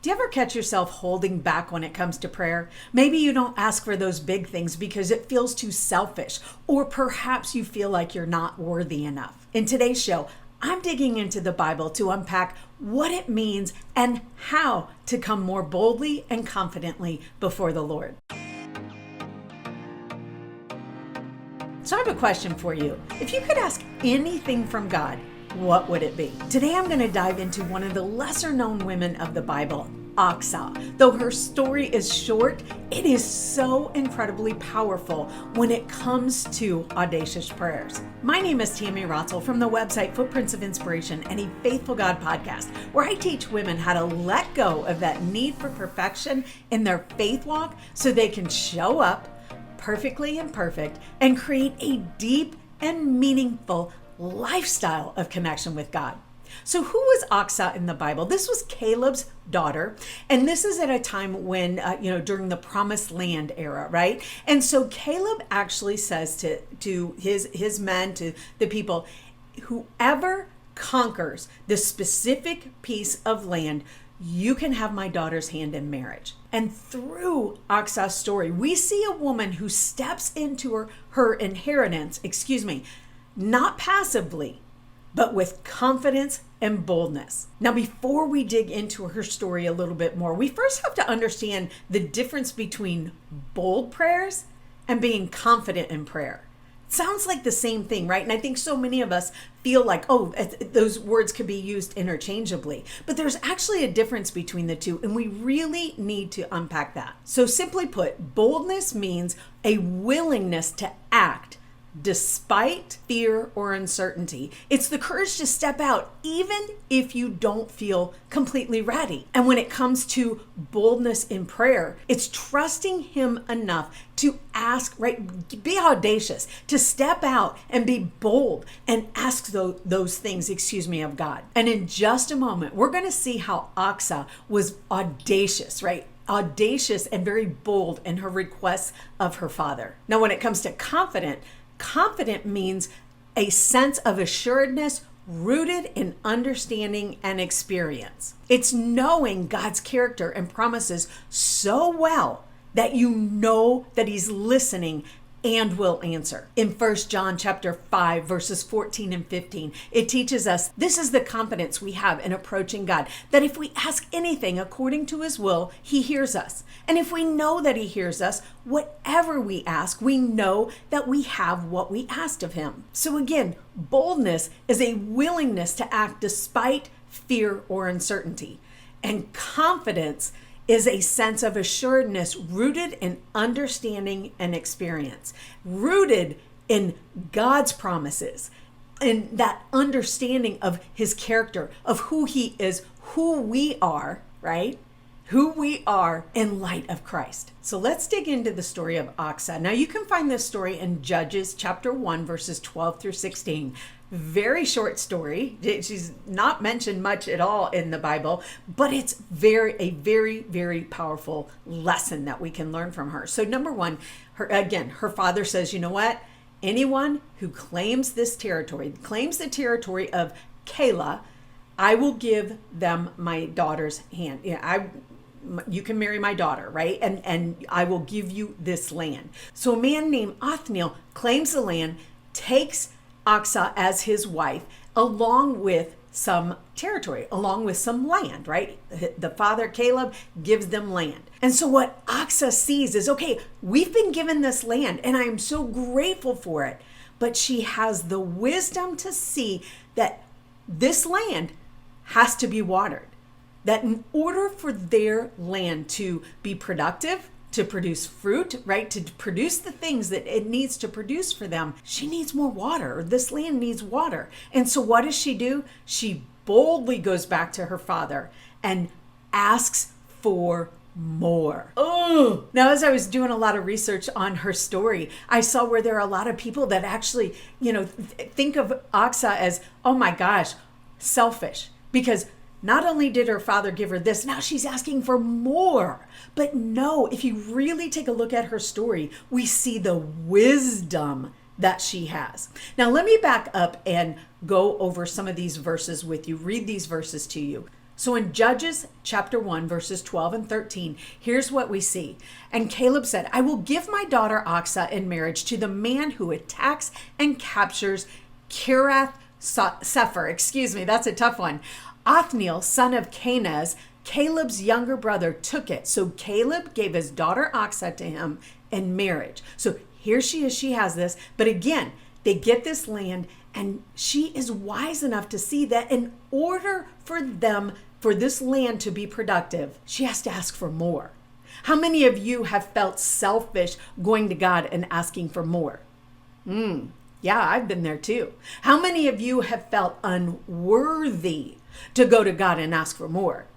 Do you ever catch yourself holding back when it comes to prayer? Maybe you don't ask for those big things because it feels too selfish, or perhaps you feel like you're not worthy enough. In today's show, I'm digging into the Bible to unpack what it means and how to come more boldly and confidently before the Lord. So I have a question for you. If you could ask anything from God, what would it be? Today I'm going to dive into one of the lesser known women of the Bible, Achsah. Though her story is short, it is so incredibly powerful when it comes to audacious prayers. My name is Tammy Rotzel from the website Footprints of Inspiration and a Faithful God podcast, where I teach women how to let go of that need for perfection in their faith walk so they can show up perfectly imperfect and create a deep and meaningful lifestyle of connection with God. So who was Achsah in the Bible? This was Caleb's daughter. And this is at a time when, during the Promised Land era, right? And so Caleb actually says to his men, to the people, whoever conquers the specific piece of land, you can have my daughter's hand in marriage. And through Achsah's story, we see a woman who steps into her inheritance, not passively, but with confidence and boldness. Now, before we dig into her story a little bit more, we first have to understand the difference between bold prayers and being confident in prayer. It sounds like the same thing, right? And I think so many of us feel like, those words could be used interchangeably. But there's actually a difference between the two, and we really need to unpack that. So simply put, boldness means a willingness to act despite fear or uncertainty. It's the courage to step out even if you don't feel completely ready. And when it comes to boldness in prayer, it's trusting Him enough to ask, right? Be audacious, to step out and be bold and ask those things, of God. And in just a moment, we're going to see how Achsah was audacious, right? Audacious and very bold in her requests of her father. Now, when it comes to confident means a sense of assuredness rooted in understanding and experience. It's knowing God's character and promises so well that you know that He's listening and will answer. In 1 John chapter 5, verses 14 and 15, it teaches us this is the confidence we have in approaching God, that if we ask anything according to His will, He hears us. And if we know that He hears us, whatever we ask, we know that we have what we asked of Him. So again, boldness is a willingness to act despite fear or uncertainty. And confidence is a sense of assuredness rooted in understanding and experience, rooted in God's promises, and that understanding of His character, of who He is, who we are, right? Who we are in light of Christ. So let's dig into the story of Achsah. Now you can find this story in Judges chapter 1, verses 12 through 16. Very short story. She's not mentioned much at all in the Bible, but it's a very, very powerful lesson that we can learn from her. So number one, her father says, you know what? Anyone who claims this territory, claims the territory of Keilah, I will give them my daughter's hand. You can marry my daughter, right? And I will give you this land. So a man named Othniel claims the land, takes Achsah as his wife, along with some territory, along with some land, right? The father, Caleb, gives them land. And so what Achsah sees is, okay, we've been given this land and I am so grateful for it. But she has the wisdom to see that this land has to be watered. That in order for their land to be productive, to produce fruit, right? To produce the things that it needs to produce for them, she needs more water, or this land needs water. And so what does she do? She boldly goes back to her father and asks for more. Oh, now as I was doing a lot of research on her story, I saw where there are a lot of people that actually, think of Achsah as, oh my gosh, selfish, because not only did her father give her this, now she's asking for more. But no, if you really take a look at her story, we see the wisdom that she has. Now, let me back up and go over some of these verses with you, read these verses to you. So in Judges chapter 1, verses 12 and 13, here's what we see. And Caleb said, I will give my daughter Achsah in marriage to the man who attacks and captures Kiriath Sefer. Excuse me, that's a tough one. Othniel, son of Kenaz, Caleb's younger brother, took it. So Caleb gave his daughter Achsah to him in marriage. So here she is, she has this. But again, they get this land, and she is wise enough to see that in order for this land to be productive, she has to ask for more. How many of you have felt selfish going to God and asking for more? Yeah, I've been there too. How many of you have felt unworthy to go to God and ask for more?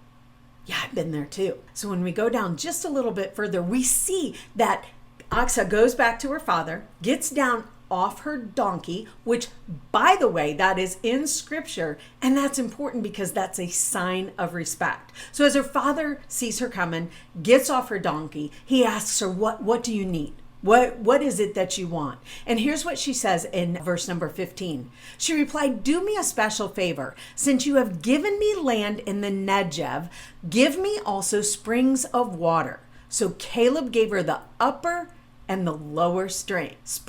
Yeah, I've been there too. So when we go down just a little bit further, we see that Achsah goes back to her father, gets down off her donkey, which, by the way, that is in scripture, and that's important because that's a sign of respect. So as her father sees her coming, gets off her donkey, he asks her, what do you need? What is it that you want? And here's what she says in verse number 15. She replied, do me a special favor. Since you have given me land in the Negev, give me also springs of water. So Caleb gave her the upper and the lower springs.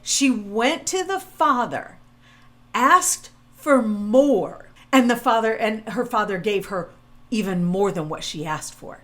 She went to the father, asked for more, and her father gave her even more than what she asked for.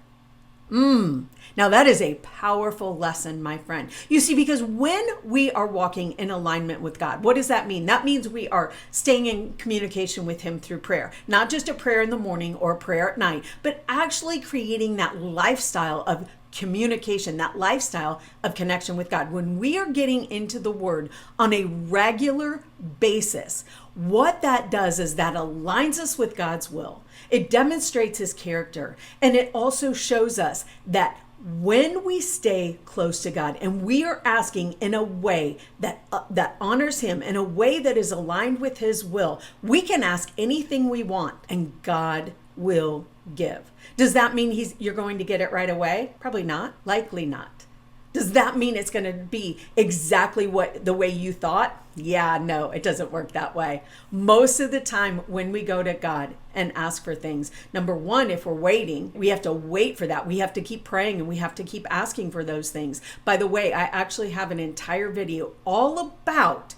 Now that is a powerful lesson, my friend. You see, because when we are walking in alignment with God, what does that mean? That means we are staying in communication with him through prayer, not just a prayer in the morning or a prayer at night, but actually creating that lifestyle of communication, that lifestyle of connection with God. When we are getting into the word on a regular basis, what that does is that aligns us with God's will. It demonstrates his character, and it also shows us that when we stay close to God and we are asking in a way that honors him, in a way that is aligned with his will, we can ask anything we want and God will give. Does that mean you're going to get it right away? Probably not. Likely not. Does that mean it's going to be exactly the way you thought? Yeah, no, it doesn't work that way. Most of the time when we go to God and ask for things, number one, if we're waiting, we have to wait for that. We have to keep praying and we have to keep asking for those things. By the way, I actually have an entire video all about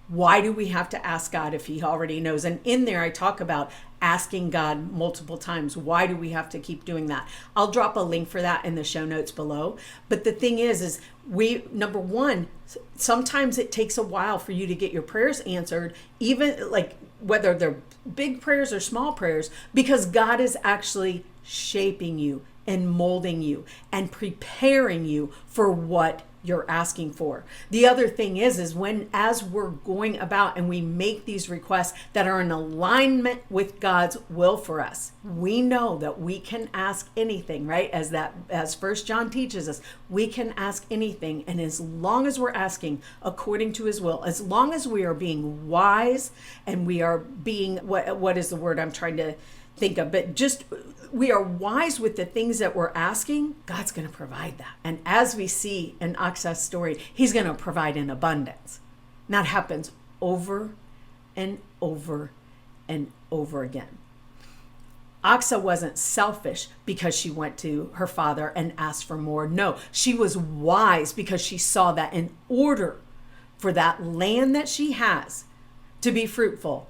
why do we have to ask God if he already knows? And in there, I talk about asking God multiple times. Why do we have to keep doing that? I'll drop a link for that in the show notes below. But the thing is number one, sometimes it takes a while for you to get your prayers answered, even like whether they're big prayers or small prayers, because God is actually shaping you and molding you and preparing you for what you're asking for. The other thing is as we're going about and we make these requests that are in alignment with God's will for us, we know that we can ask anything, right? As First John teaches us, we can ask anything. And as long as we're asking according to his will, as long as we are being wise and we are being, what is the word I'm trying to think of, but just we are wise with the things that we're asking, God's going to provide that. And as we see in Achsah's story, he's going to provide in abundance. And that happens over and over and over again. Achsah wasn't selfish because she went to her father and asked for more. No, she was wise because she saw that in order for that land that she has to be fruitful,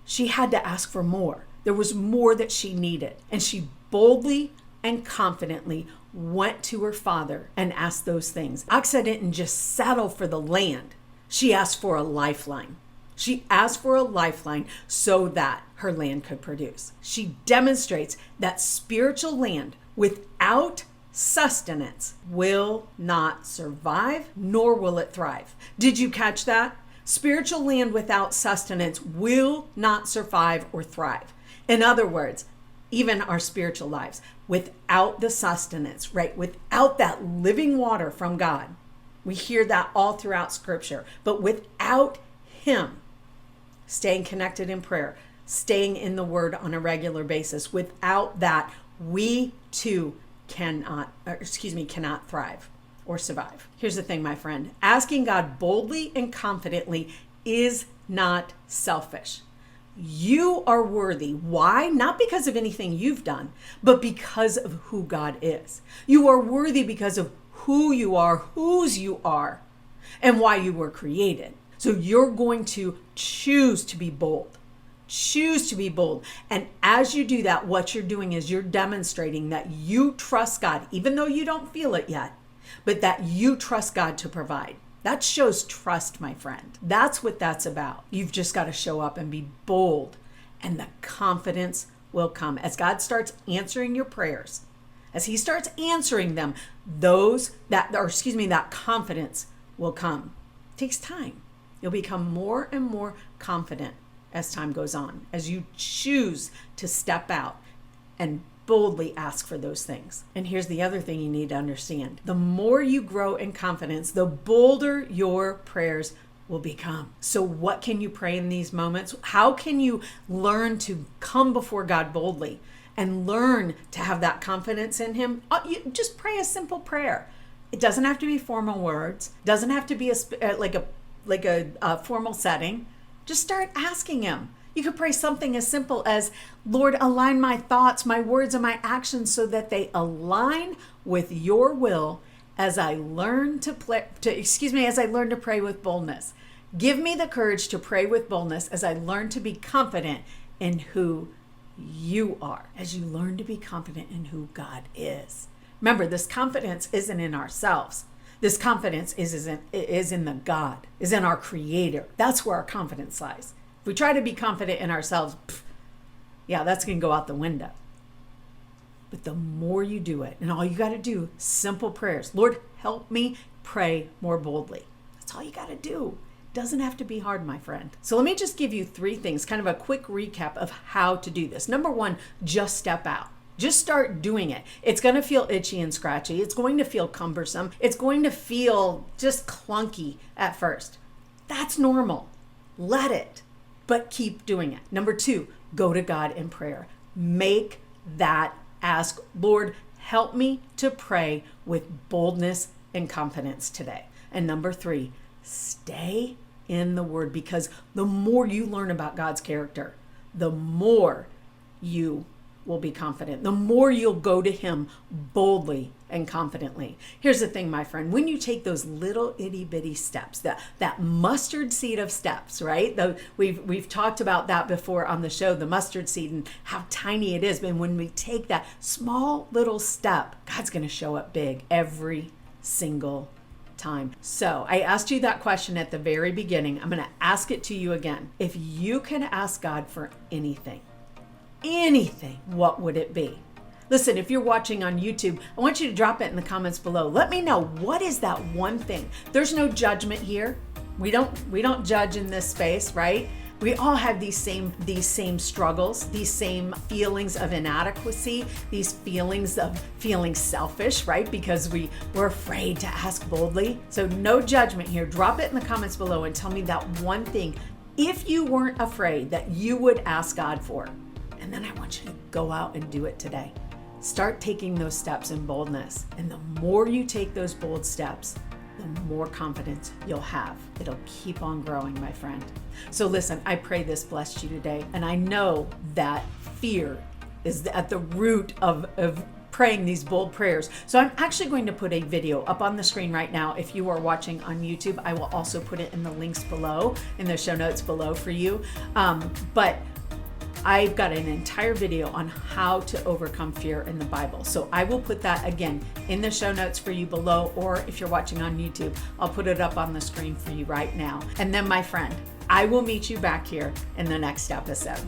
she had to ask for more. There was more that she needed. And she boldly and confidently went to her father and asked those things. Achsah didn't just settle for the land. She asked for a lifeline. She asked for a lifeline so that her land could produce. She demonstrates that spiritual land without sustenance will not survive, nor will it thrive. Did you catch that? Spiritual land without sustenance will not survive or thrive. In other words, even our spiritual lives, without the sustenance, right? Without that living water from God. We hear that all throughout scripture. But without him, staying connected in prayer, staying in the word on a regular basis, without that, we too cannot thrive or survive. Here's the thing, my friend. Asking God boldly and confidently is not selfish. You are worthy. Why? Not because of anything you've done, but because of who God is. You are worthy because of who you are, whose you are, and why you were created. So you're going to choose to be bold. Choose to be bold. And as you do that, what you're doing is you're demonstrating that you trust God, even though you don't feel it yet, but that you trust God to provide. That shows trust, my friend. That's what that's about. You've just got to show up and be bold, and the confidence will come. As God starts answering your prayers, as he starts answering them, that confidence will come. It takes time. You'll become more and more confident as time goes on, as you choose to step out and boldly ask for those things. And here's the other thing you need to understand. The more you grow in confidence, the bolder your prayers will become. So what can you pray in these moments? How can you learn to come before God boldly and learn to have that confidence in him? You just pray a simple prayer. It doesn't have to be formal words. It doesn't have to be like a formal setting. Just start asking him. You could pray something as simple as, Lord, align my thoughts, my words, and my actions so that they align with your will as I learn to pray with boldness. Give me the courage to pray with boldness as I learn to be confident in who you are, as you learn to be confident in who God is. Remember, this confidence isn't in ourselves. This confidence is in the God, is in our Creator. That's where our confidence lies. If we try to be confident in ourselves, that's going to go out the window. But the more you do it, and all you got to do, simple prayers. Lord, help me pray more boldly. That's all you got to do. It doesn't have to be hard, my friend. So let me just give you 3 things, kind of a quick recap of how to do this. Number 1, just step out. Just start doing it. It's going to feel itchy and scratchy. It's going to feel cumbersome. It's going to feel just clunky at first. That's normal. Let it, but keep doing it. Number 2, go to God in prayer. Make that ask. Lord, help me to pray with boldness and confidence today. And number 3, stay in the Word, because the more you learn about God's character, the more you will be confident, the more you'll go to him boldly and confidently. Here's the thing, my friend, when you take those little itty bitty steps, that mustard seed of steps, right? We've talked about that before on the show, the mustard seed and how tiny it is. But when we take that small little step, God's going to show up big every single time. So I asked you that question at the very beginning. I'm going to ask it to you again. If you could ask God for anything, what would it be? Listen, if you're watching on YouTube, I want you to drop it in the comments below. Let me know, what is that one thing? There's no judgment here. We don't judge in this space, right? We all have these same struggles, these same feelings of inadequacy, these feelings of feeling selfish, right? Because we're afraid to ask boldly. So no judgment here. Drop it in the comments below and tell me that one thing, if you weren't afraid, that you would ask God for. And then I want you to go out and do it today. Start taking those steps in boldness. And the more you take those bold steps, the more confidence you'll have. It'll keep on growing, my friend. So listen, I pray this blessed you today. And I know that fear is at the root of praying these bold prayers. So I'm actually going to put a video up on the screen right now. If you are watching on YouTube, I will also put it in the links below, in the show notes below for you. But I've got an entire video on how to overcome fear in the Bible. So I will put that again in the show notes for you below, or if you're watching on YouTube, I'll put it up on the screen for you right now. And then, my friend, I will meet you back here in the next episode.